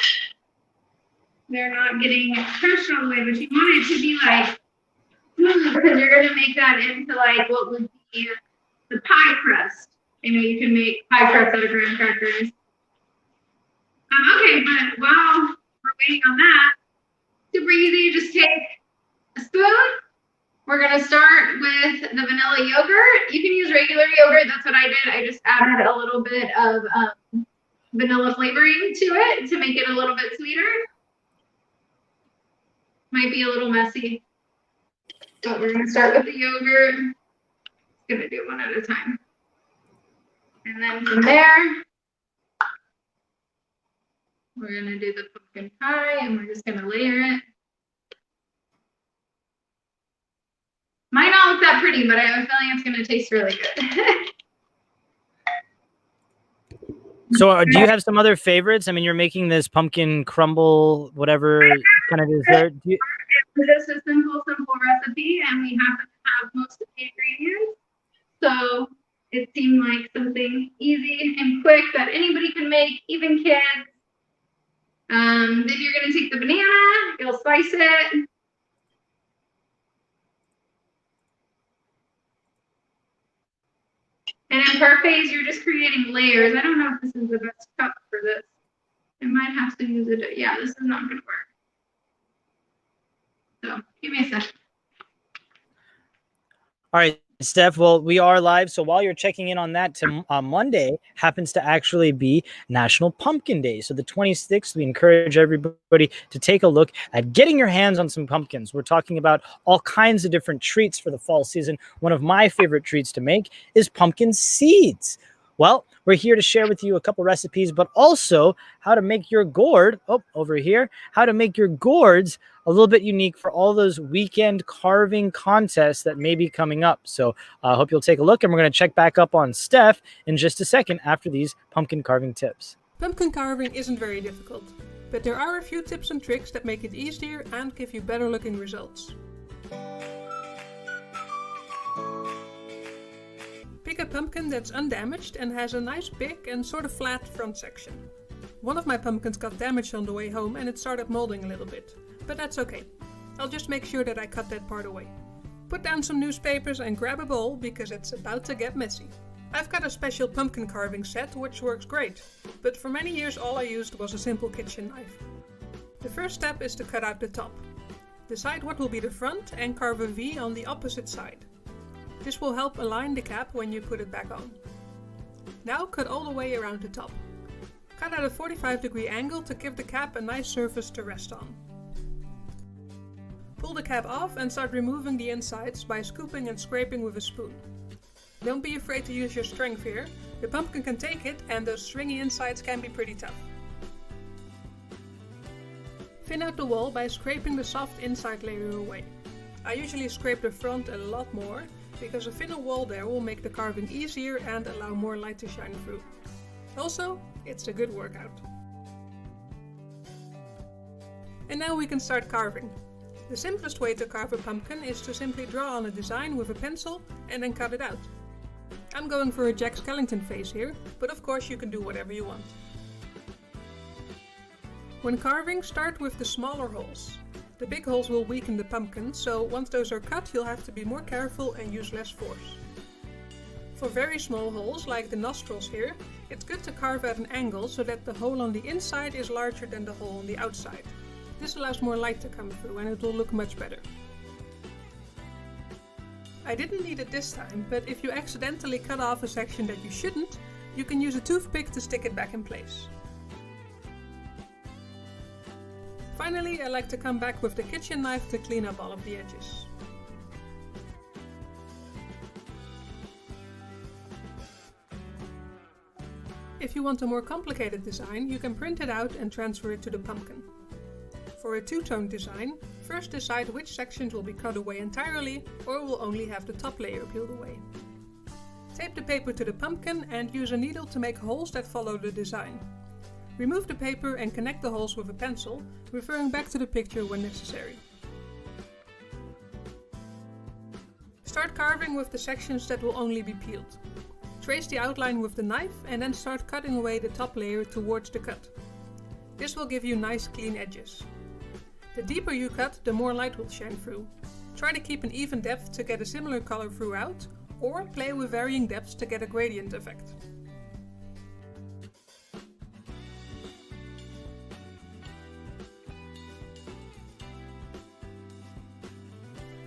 They're not getting crushed all the way, but you want it to be like, because you're going to make that into like what would be the pie crust. You know, you can make pie crust out of graham crackers. Okay, but while we're waiting on that, super easy, just take a spoon. We're going to start with the vanilla yogurt. You can use regular yogurt. That's what I did. I just added a little bit of vanilla flavoring to it to make it a little bit sweeter. Might be a little messy, but we're going to start with the yogurt. Going to do one at a time. And then from there, we're going to do the pumpkin pie and we're just going to layer it. Might not look that pretty, but I have a feeling it's going to taste really good. So do you have some other favorites? I mean, you're making this pumpkin crumble, whatever kind of dessert. It's just a simple recipe, and we happen to have most of the ingredients. So it seemed like something easy and quick that anybody can make, even kids. Then you're going to take the banana, you'll slice it. And in parfaits, you're just creating layers. I don't know if this is the best cup for this. I might have to use it. Yeah, this is not going to work. So give me a second. All right, Steph. Well, we are live. So while you're checking in on that, Monday happens to actually be National Pumpkin Day. So the 26th, we encourage everybody to take a look at getting your hands on some pumpkins. We're talking about all kinds of different treats for the fall season. One of my favorite treats to make is pumpkin seeds. Well, we're here to share with you a couple recipes, but also how to make your gourd, over here, how to make your gourds a little bit unique for all those weekend carving contests that may be coming up. So I hope you'll take a look, and we're going to check back up on Steph in just a second after these pumpkin carving tips. Pumpkin carving isn't very difficult, but there are a few tips and tricks that make it easier and give you better looking results. Pick a pumpkin that's undamaged and has a nice big and sort of flat front section. One of my pumpkins got damaged on the way home and it started molding a little bit, but that's okay. I'll just make sure that I cut that part away. Put down some newspapers and grab a bowl because it's about to get messy. I've got a special pumpkin carving set which works great, but for many years all I used was a simple kitchen knife. The first step is to cut out the top. Decide what will be the front and carve a V on the opposite side. This will help align the cap when you put it back on. Now cut all the way around the top. Cut at a 45-degree angle to give the cap a nice surface to rest on. Pull the cap off and start removing the insides by scooping and scraping with a spoon. Don't be afraid to use your strength here. The pumpkin can take it and those stringy insides can be pretty tough. Thin out the wall by scraping the soft inside layer away. I usually scrape the front a lot more, because a thinner wall there will make the carving easier and allow more light to shine through. Also, it's a good workout. And now we can start carving. The simplest way to carve a pumpkin is to simply draw on a design with a pencil and then cut it out. I'm going for a Jack Skellington face here, but of course you can do whatever you want. When carving, start with the smaller holes. The big holes will weaken the pumpkin, so once those are cut, you'll have to be more careful and use less force. For very small holes, like the nostrils here, it's good to carve at an angle so that the hole on the inside is larger than the hole on the outside. This allows more light to come through and it will look much better. I didn't need it this time, but if you accidentally cut off a section that you shouldn't, you can use a toothpick to stick it back in place. Finally, I like to come back with the kitchen knife to clean up all of the edges. If you want a more complicated design, you can print it out and transfer it to the pumpkin. For a two-tone design, first decide which sections will be cut away entirely or will only have the top layer peeled away. Tape the paper to the pumpkin and use a needle to make holes that follow the design. Remove the paper and connect the holes with a pencil, referring back to the picture when necessary. Start carving with the sections that will only be peeled. Trace the outline with the knife and then start cutting away the top layer towards the cut. This will give you nice clean edges. The deeper you cut, the more light will shine through. Try to keep an even depth to get a similar color throughout, or play with varying depths to get a gradient effect.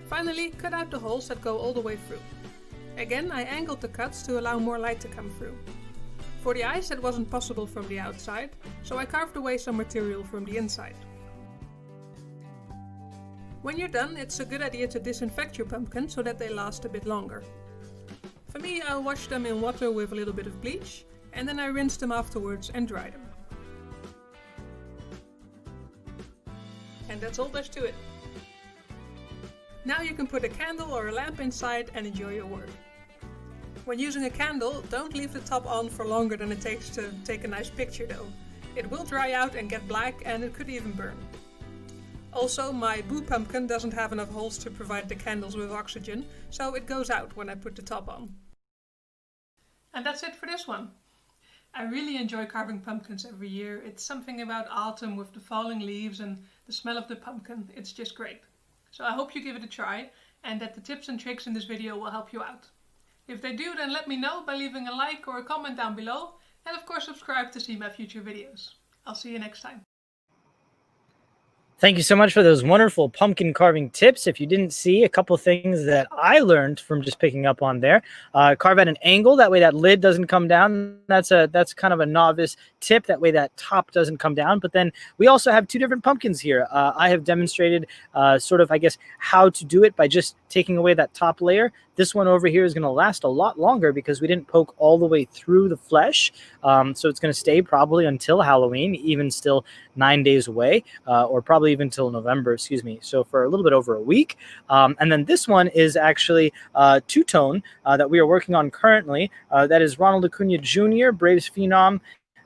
Finally, cut out the holes that go all the way through. Again, I angled the cuts to allow more light to come through. For the eyes, that wasn't possible from the outside, so I carved away some material from the inside. When you're done, it's a good idea to disinfect your pumpkin so that they last a bit longer. For me, I'll wash them in water with a little bit of bleach, and then I rinse them afterwards and dry them. And that's all there's to it. Now you can put a candle or a lamp inside and enjoy your work. When using a candle, don't leave the top on for longer than it takes to take a nice picture though. It will dry out and get black and it could even burn. Also, my boo pumpkin doesn't have enough holes to provide the candles with oxygen, so it goes out when I put the top on. And that's it for this one. I really enjoy carving pumpkins every year. It's something about autumn with the falling leaves and the smell of the pumpkin. It's just great. So I hope you give it a try and that the tips and tricks in this video will help you out. If they do, then let me know by leaving a like or a comment down below, and of course subscribe to see my future videos. I'll see you next time. Thank you so much for those wonderful pumpkin carving tips. If you didn't see, a couple things that I learned from just picking up on there. Carve at an angle, that way that lid doesn't come down. That's kind of a novice tip, that way that top doesn't come down. But then we also have two different pumpkins here. I have demonstrated sort of, I guess, how to do it by just taking away that top layer. This one over here is going to last a lot longer because we didn't poke all the way through the flesh. So it's going to stay probably until Halloween, even still 9 days away, or probably even till November, excuse me. So for a little bit over a week. And then this one is actually two-tone that we are working on currently. That is Ronald Acuna Jr., Braves phenom,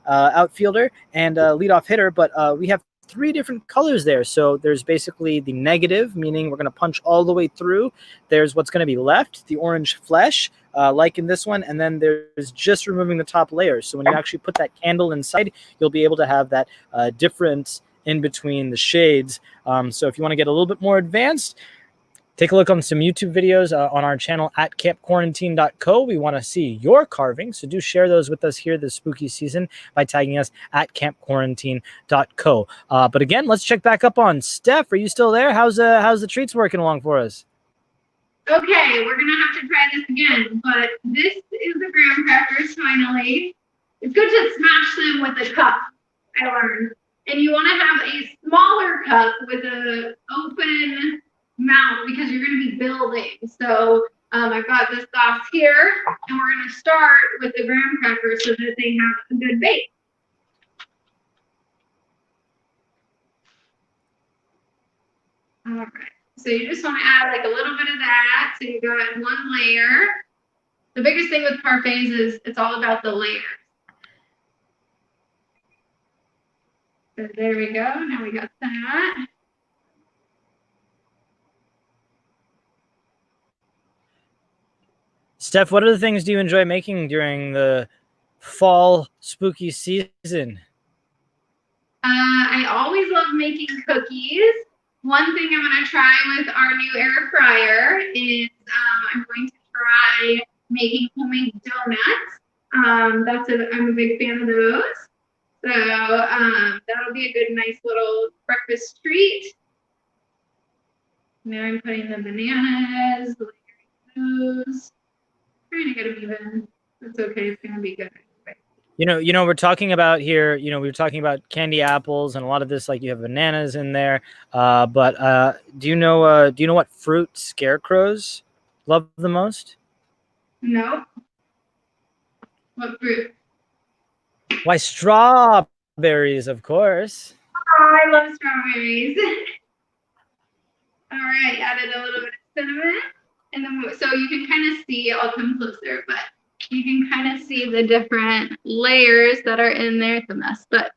outfielder and leadoff hitter. But we have three different colors there. So there's basically the negative, meaning we're going to punch all the way through. There's what's going to be left, the orange flesh, like in this one. And then there's just removing the top layer. So when you actually put that candle inside, you'll be able to have that difference in between the shades. So if you want to get a little bit more advanced, take a look on some YouTube videos on our channel at campquarantine.co. We want to see your carving, so do share those with us here this spooky season by tagging us at campquarantine.co. But again, let's check back up on Steph. Are you still there? How's the treats working along for us? Okay, we're gonna have to try this again, but this is the graham crackers finally. It's good to smash them with a cup, I learned. And you want to have a smaller cup with an open mouth because you're going to be building. So I've got this sauce here, and we're going to start with the graham crackers so that they have a good base. All right. So you just want to add like a little bit of that. So you go at one layer. The biggest thing with parfaits is it's all about the layers. So there we go. Now we got that. Steph, what other things do you enjoy making during the fall spooky season? I always love making cookies. one thing I'm going to try with our new air fryer is I'm going to try making homemade donuts. I'm a big fan of those. So that'll be a good, nice little breakfast treat. Now I'm putting the bananas, those. Trying to get them even. That's okay. It's going to be good. We're talking about here, we were talking about candy apples and a lot of this, like you have bananas in there. But do you know what fruit scarecrows love the most? No. What fruit? Why, strawberries, of course. Oh, I love strawberries. All right, added a little bit of cinnamon. And then, so you can kind of see, I'll come closer, but you can kind of see the different layers that are in there. It's a mess, but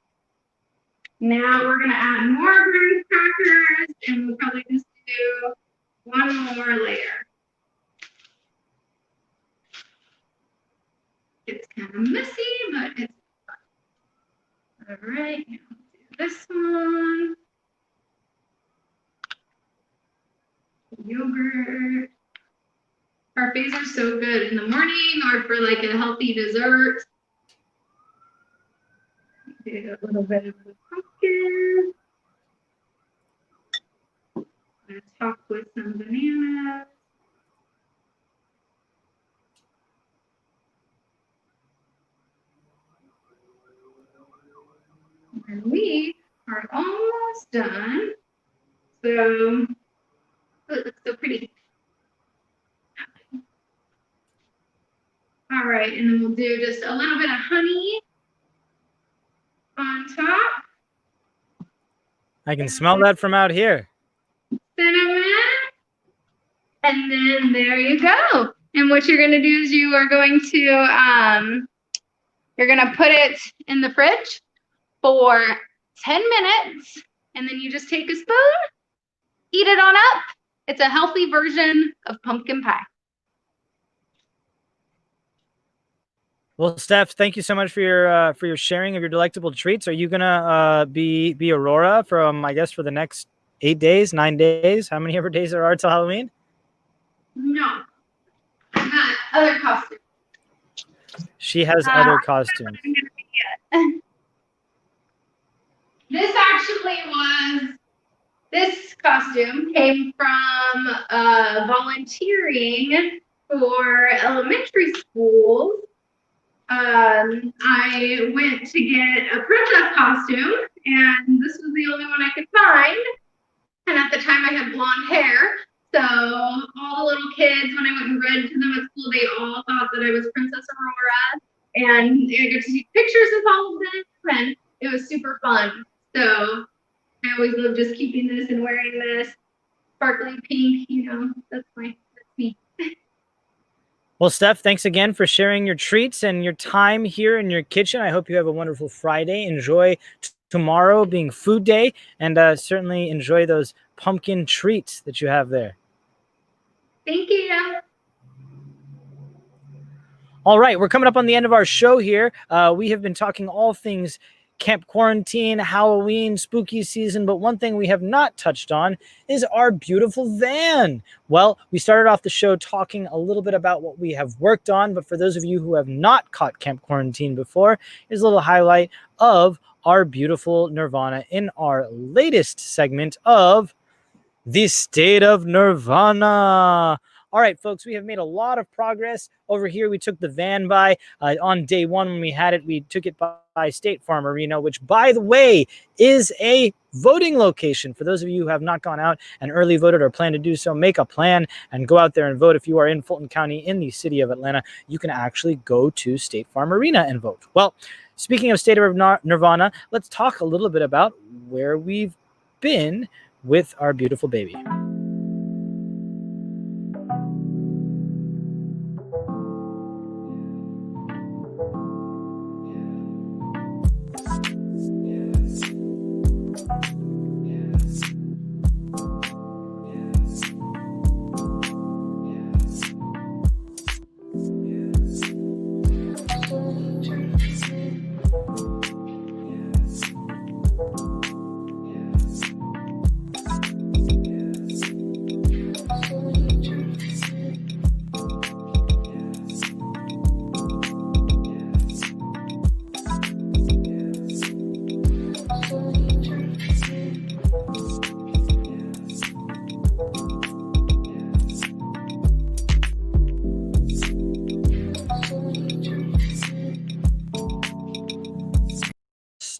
now we're going to add more graham crackers, and we'll probably just do one more layer. It's kind of messy, but it's fun. All right, now do this one. Yogurt. Parfaits are so good in the morning or for like a healthy dessert. Do a little bit of the pumpkin. Let's top with some bananas. And we are almost done. So, oh, it looks so pretty. All right, and then we'll do just a little bit of honey on top. I can smell that from out here. Cinnamon. And then there you go. And what you're going to do is you are going to, you're going to put it in the fridge for 10 minutes. And then you just take a spoon, eat it on up. It's a healthy version of pumpkin pie. Well, Steph, thank you so much for your sharing of your delectable treats. Are you gonna be Aurora from, I guess, for the next 8 days, 9 days? How many ever days there are till Halloween? No, I'm not. Other costumes. She has other costumes. This costume came from volunteering for elementary schools. I went to get a princess costume, and this was the only one I could find. And at the time, I had blonde hair. So all the little kids, when I went and read to them at school, they all thought that I was Princess Aurora. And I got to see pictures of all of them, and it was super fun. So I always love just keeping this and wearing this sparkly pink. That's me. Well, Steph, thanks again for sharing your treats and your time here in your kitchen. I hope you have a wonderful Friday. Enjoy tomorrow being food day, and certainly enjoy those pumpkin treats that you have there. Thank you. All right, we're coming up on the end of our show here. We have been talking all things camp quarantine, Halloween, spooky season, but one thing we have not touched on is our beautiful van. Well, we started off the show talking a little bit about what we have worked on, but for those of you who have not caught camp quarantine before, here's a little highlight of our beautiful Nirvana in our latest segment of the State of Nirvana. All right, folks, we have made a lot of progress over here. We took the van by on day one when we had it. We took it by State Farm Arena, which, by the way, is a voting location. For those of you who have not gone out and early voted or plan to do so, make a plan and go out there and vote. If you are in Fulton County in the city of Atlanta, you can actually go to State Farm Arena and vote. Well, speaking of State of Nirvana, let's talk a little bit about where we've been with our beautiful baby.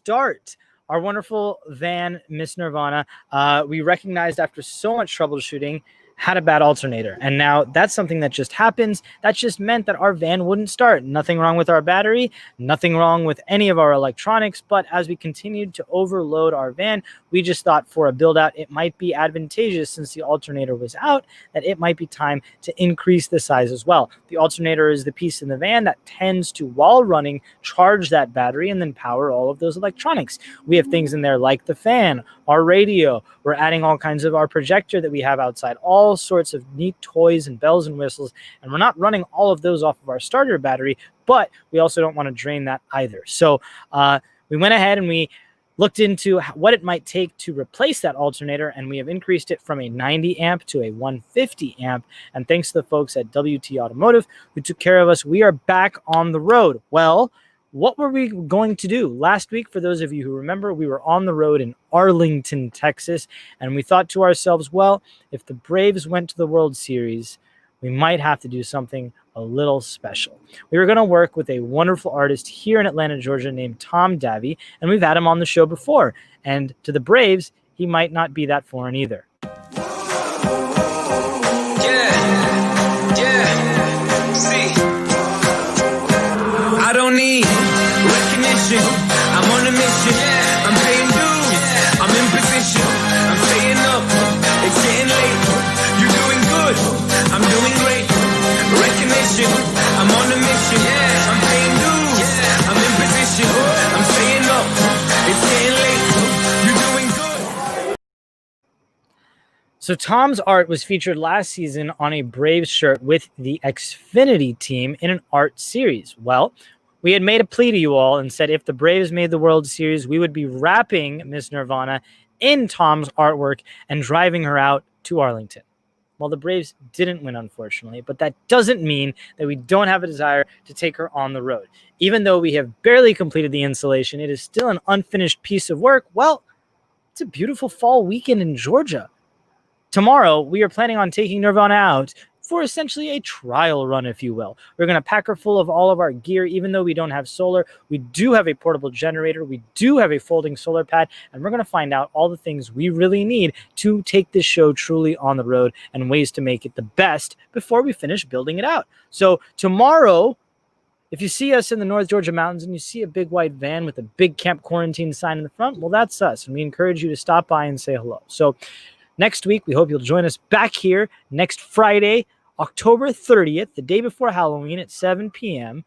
start. Our wonderful van, Miss Nirvana, we recognized after so much troubleshooting, had a bad alternator. And now that's something that just happens. That just meant that our van wouldn't start. Nothing wrong with our battery, nothing wrong with any of our electronics. But as we continued to overload our van, we just thought for a build out, it might be advantageous since the alternator was out, that it might be time to increase the size as well. The alternator is the piece in the van that tends to, while running, charge that battery and then power all of those electronics. We have things in there like the fan, our radio. We're adding all kinds of our projector that we have outside, all sorts of neat toys and bells and whistles. And we're not running all of those off of our starter battery, but we also don't want to drain that either. So we went ahead and we looked into what it might take to replace that alternator, and we have increased it from a 90 amp to a 150 amp. And thanks to the folks at WT Automotive who took care of us, we are back on the road. Well, what were we going to do? Last week, for those of you who remember, we were on the road in Arlington, Texas, and we thought to ourselves, well, if the Braves went to the World Series, we might have to do something a little special. We were going to work with a wonderful artist here in Atlanta, Georgia, named Tom Davey, and we've had him on the show before. And to the Braves, he might not be that foreign either. I don't need recognition. I'm on a mission. I'm paying dues. I'm in position. I'm staying up. It's getting late. You're doing good. I'm doing great. Recognition. I'm on a mission. I'm paying dues. I'm in position. I'm staying up. It's getting late. You're doing good. So Tom's art was featured last season on a Braves shirt with the Xfinity team in an art series. Well, we had made a plea to you all and said if the Braves made the World Series, we would be wrapping Miss Nirvana in Tom's artwork and driving her out to Arlington. Well, the Braves didn't win, unfortunately, but that doesn't mean that we don't have a desire to take her on the road. Even though we have barely completed the installation, it is still an unfinished piece of work. Well, it's a beautiful fall weekend in Georgia. Tomorrow, we are planning on taking Nirvana out for essentially a trial run, if you will. We're going to pack her full of all of our gear, even though we don't have solar. We do have a portable generator. We do have a folding solar pad, and we're going to find out all the things we really need to take this show truly on the road and ways to make it the best before we finish building it out. So tomorrow, if you see us in the North Georgia mountains and you see a big white van with a big Camp Quarantine sign in the front, well, that's us, and we encourage you to stop by and say hello. So next week, we hope you'll join us back here next Friday, October 30th, the day before Halloween at 7 p.m.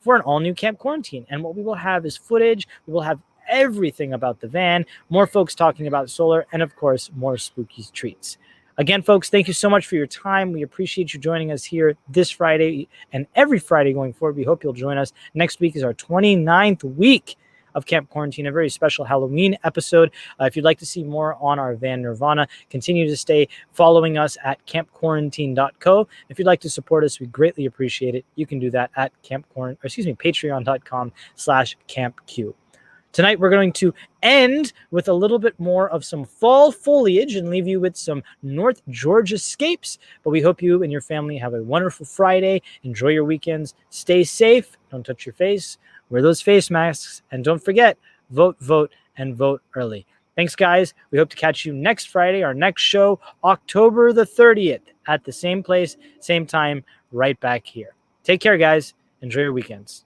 for an all-new Camp Quarantine. And what we will have is footage. We will have everything about the van, more folks talking about solar, and, of course, more spooky treats. Again, folks, thank you so much for your time. We appreciate you joining us here this Friday and every Friday going forward. We hope you'll join us. Next week is our 29th week of Camp Quarantine, a very special Halloween episode. If you'd like to see more on our van Nirvana, continue to stay following us at campquarantine.co. If you'd like to support us, we greatly appreciate it. You can do that at patreon.com/campq. Tonight, we're going to end with a little bit more of some fall foliage and leave you with some North Georgia scapes. But we hope you and your family have a wonderful Friday. Enjoy your weekends. Stay safe. Don't touch your face. Wear those face masks. And don't forget, vote, and vote early. Thanks, guys. We hope to catch you next Friday, our next show, October the 30th, at the same place, same time, right back here. Take care, guys. Enjoy your weekends.